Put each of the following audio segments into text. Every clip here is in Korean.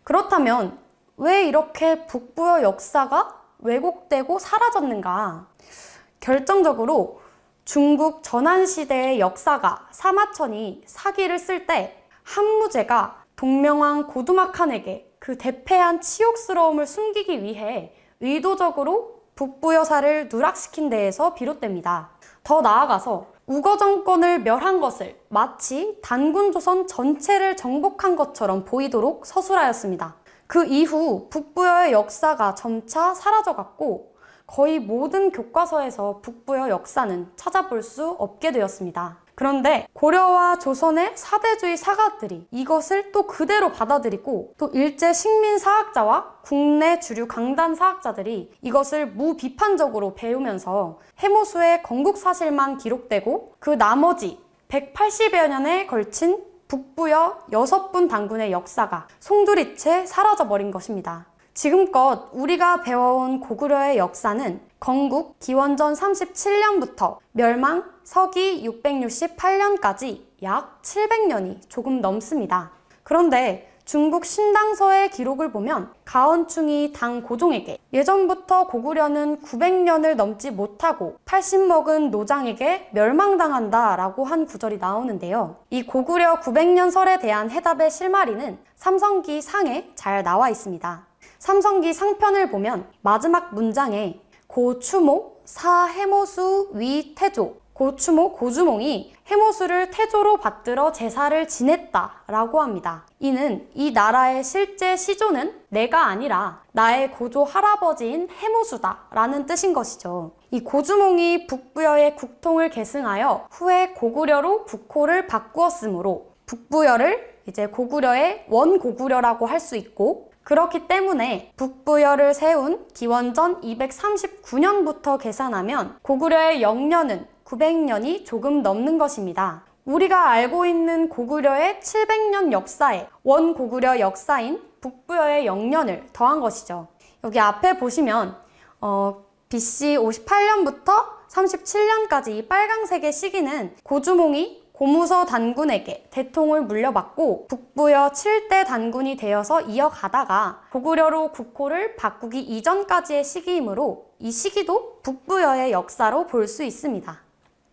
그렇다면 왜 이렇게 북부여 역사가 왜곡되고 사라졌는가? 결정적으로 중국 전한시대의 역사가 사마천이 사기를 쓸 때 한무제가 동명왕 고두막한에게 그 대패한 치욕스러움을 숨기기 위해 의도적으로 북부여사를 누락시킨 데에서 비롯됩니다. 더 나아가서 우거 정권을 멸한 것을 마치 단군조선 전체를 정복한 것처럼 보이도록 서술하였습니다. 그 이후 북부여의 역사가 점차 사라져갔고 거의 모든 교과서에서 북부여 역사는 찾아볼 수 없게 되었습니다. 그런데 고려와 조선의 사대주의 사가들이 이것을 또 그대로 받아들이고 또 일제 식민사학자와 국내 주류 강단 사학자들이 이것을 무비판적으로 배우면서 해모수의 건국사실만 기록되고 그 나머지 180여 년에 걸친 북부여 6분 단군의 역사가 송두리째 사라져버린 것입니다. 지금껏 우리가 배워온 고구려의 역사는 건국 기원전 37년부터 멸망 서기 668년까지 약 700년이 조금 넘습니다. 그런데 중국 신당서의 기록을 보면 가언충이 당 고종에게 예전부터 고구려는 900년을 넘지 못하고 80 먹은 노장에게 멸망당한다 라고 한 구절이 나오는데요. 이 고구려 900년 설에 대한 해답의 실마리는 삼성기 상에 잘 나와 있습니다. 삼성기 상편을 보면 마지막 문장에 고추모 사해모수 위태조, 고추모 고주몽이 해모수를 태조로 받들어 제사를 지냈다 라고 합니다. 이는 이 나라의 실제 시조는 내가 아니라 나의 고조 할아버지인 해모수다 라는 뜻인 것이죠. 이 고주몽이 북부여의 국통을 계승하여 후에 고구려로 국호를 바꾸었으므로 북부여를 이제 고구려의 원고구려라고 할 수 있고, 그렇기 때문에 북부여를 세운 기원전 239년부터 계산하면 고구려의 영년은 900년이 조금 넘는 것입니다. 우리가 알고 있는 고구려의 700년 역사에 원고구려 역사인 북부여의 영년을 더한 것이죠. 여기 앞에 보시면 BC 58년부터 37년까지 이 빨강색의 시기는 고주몽이 고무서 단군에게 대통을 물려받고 북부여 7대 단군이 되어서 이어가다가 고구려로 국호를 바꾸기 이전까지의 시기이므로 이 시기도 북부여의 역사로 볼 수 있습니다.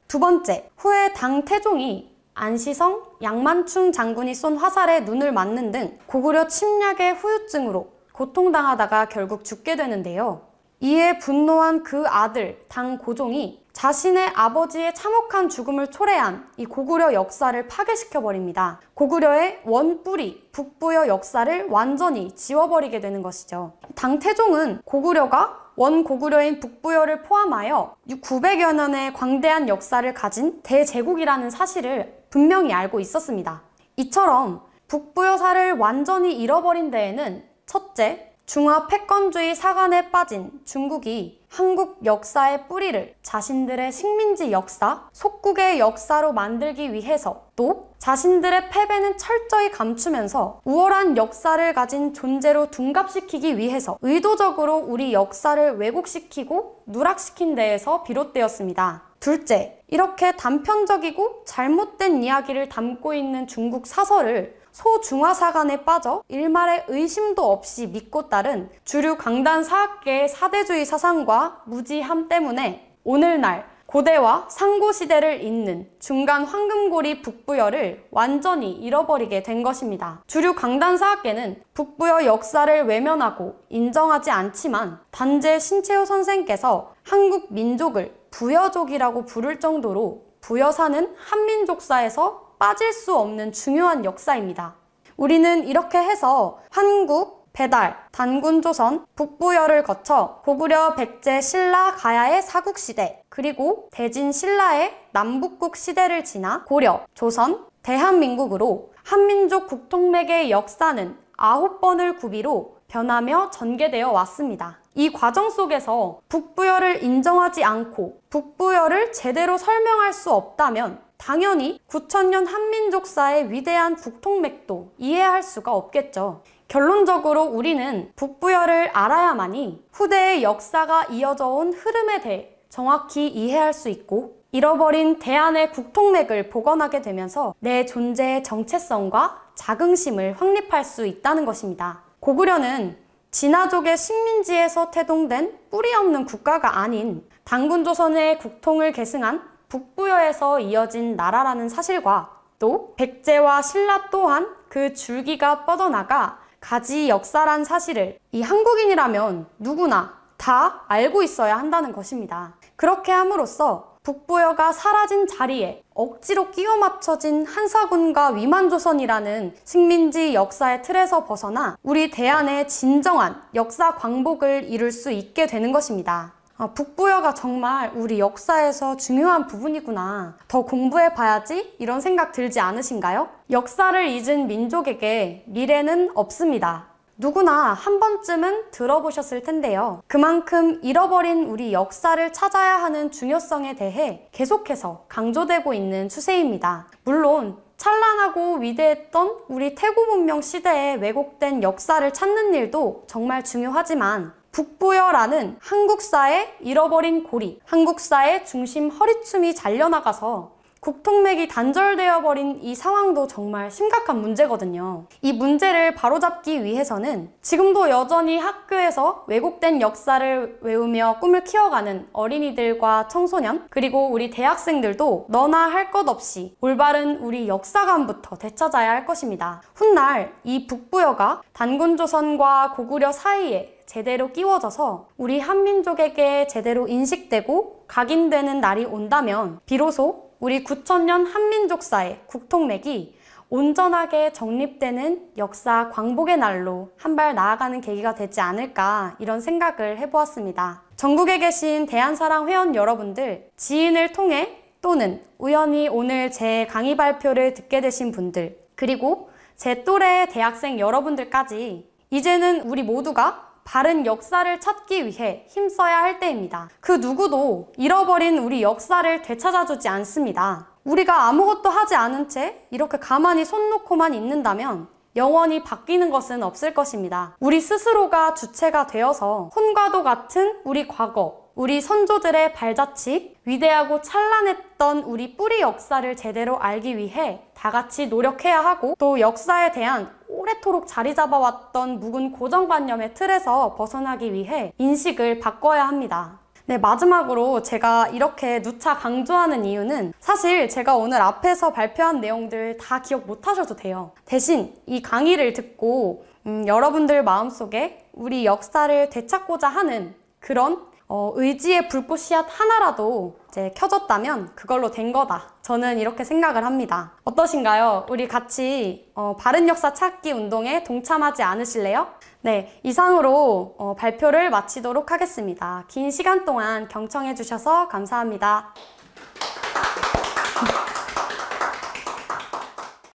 두 번째, 후에 당 태종이 안시성, 양만충 장군이 쏜 화살에 눈을 맞는 등 고구려 침략의 후유증으로 고통당하다가 결국 죽게 되는데요. 이에 분노한 그 아들 당 고종이 자신의 아버지의 참혹한 죽음을 초래한 이 고구려 역사를 파괴시켜버립니다. 고구려의 원뿌리 북부여 역사를 완전히 지워버리게 되는 것이죠. 당 태종은 고구려가 원고구려인 북부여를 포함하여 900여 년의 광대한 역사를 가진 대제국이라는 사실을 분명히 알고 있었습니다. 이처럼 북부여사를 완전히 잃어버린 데에는 첫째, 중화 패권주의 사관에 빠진 중국이 한국 역사의 뿌리를 자신들의 식민지 역사, 속국의 역사로 만들기 위해서, 또 자신들의 패배는 철저히 감추면서 우월한 역사를 가진 존재로 둔갑시키기 위해서 의도적으로 우리 역사를 왜곡시키고 누락시킨 데에서 비롯되었습니다. 둘째, 이렇게 단편적이고 잘못된 이야기를 담고 있는 중국 사설을 소중화사관에 빠져 일말의 의심도 없이 믿고 따른 주류 강단 사학계의 사대주의 사상과 무지함 때문에 오늘날 고대와 상고시대를 잇는 중간 황금고리 북부여를 완전히 잃어버리게 된 것입니다. 주류 강단 사학계는 북부여 역사를 외면하고 인정하지 않지만 단재 신채호 선생께서 한국 민족을 부여족이라고 부를 정도로 부여사는 한민족사에서 빠질 수 없는 중요한 역사입니다. 우리는 이렇게 해서 한국, 배달, 단군조선, 북부여를 거쳐 고구려, 백제, 신라, 가야의 사국시대, 그리고 대진, 신라의 남북국 시대를 지나 고려, 조선, 대한민국으로 한민족 국통맥의 역사는 9번을 구비로 변하며 전개되어 왔습니다. 이 과정 속에서 북부여를 인정하지 않고 북부여를 제대로 설명할 수 없다면 당연히 9000년 한민족사의 위대한 국통맥도 이해할 수가 없겠죠. 결론적으로 우리는 북부여를 알아야만이 후대의 역사가 이어져 온 흐름에 대해 정확히 이해할 수 있고 잃어버린 대한의 국통맥을 복원하게 되면서 내 존재의 정체성과 자긍심을 확립할 수 있다는 것입니다. 고구려는 진화족의 식민지에서 태동된 뿌리 없는 국가가 아닌 단군조선의 국통을 계승한 북부여에서 이어진 나라라는 사실과 또 백제와 신라 또한 그 줄기가 뻗어나가 가지 역사란 사실을 이 한국인이라면 누구나 다 알고 있어야 한다는 것입니다. 그렇게 함으로써 북부여가 사라진 자리에 억지로 끼워 맞춰진 한사군과 위만조선이라는 식민지 역사의 틀에서 벗어나 우리 대한의 진정한 역사 광복을 이룰 수 있게 되는 것입니다. 북부여가 정말 우리 역사에서 중요한 부분이구나. 더 공부해 봐야지 이런 생각 들지 않으신가요? 역사를 잊은 민족에게 미래는 없습니다. 누구나 한 번쯤은 들어보셨을 텐데요. 그만큼 잃어버린 우리 역사를 찾아야 하는 중요성에 대해 계속해서 강조되고 있는 추세입니다. 물론 찬란하고 위대했던 우리 태고 문명 시대에 왜곡된 역사를 찾는 일도 정말 중요하지만 북부여라는 한국사의 잃어버린 고리, 한국사의 중심 허리춤이 잘려나가서 국통맥이 단절되어 버린 이 상황도 정말 심각한 문제거든요. 이 문제를 바로잡기 위해서는 지금도 여전히 학교에서 왜곡된 역사를 외우며 꿈을 키워가는 어린이들과 청소년, 그리고 우리 대학생들도 너나 할 것 없이 올바른 우리 역사관부터 되찾아야 할 것입니다. 훗날 이 북부여가 단군조선과 고구려 사이에 제대로 끼워져서 우리 한민족에게 제대로 인식되고 각인되는 날이 온다면 비로소 우리 9,000년 한민족사의 국통맥이 온전하게 정립되는 역사 광복의 날로 한 발 나아가는 계기가 되지 않을까 이런 생각을 해보았습니다. 전국에 계신 대한사랑 회원 여러분들, 지인을 통해 또는 우연히 오늘 제 강의 발표를 듣게 되신 분들, 그리고 제 또래의 대학생 여러분들까지 이제는 우리 모두가 바른 역사를 찾기 위해 힘써야 할 때입니다. 그 누구도 잃어버린 우리 역사를 되찾아주지 않습니다. 우리가 아무것도 하지 않은 채 이렇게 가만히 손 놓고만 있는다면 영원히 바뀌는 것은 없을 것입니다. 우리 스스로가 주체가 되어서 혼과도 같은 우리 과거, 우리 선조들의 발자취, 위대하고 찬란했던 우리 뿌리 역사를 제대로 알기 위해 다 같이 노력해야 하고 또 역사에 대한 오래도록 자리 잡아왔던 묵은 고정관념의 틀에서 벗어나기 위해 인식을 바꿔야 합니다. 네, 마지막으로 제가 이렇게 누차 강조하는 이유는 사실 제가 오늘 앞에서 발표한 내용들 다 기억 못 하셔도 돼요. 대신 이 강의를 듣고 여러분들 마음속에 우리 역사를 되찾고자 하는 그런 의지의 불꽃씨앗 하나라도 이제 켜졌다면 그걸로 된 거다. 저는 이렇게 생각을 합니다. 어떠신가요? 우리 같이 바른 역사 찾기 운동에 동참하지 않으실래요? 네, 이상으로 발표를 마치도록 하겠습니다. 긴 시간 동안 경청해 주셔서 감사합니다.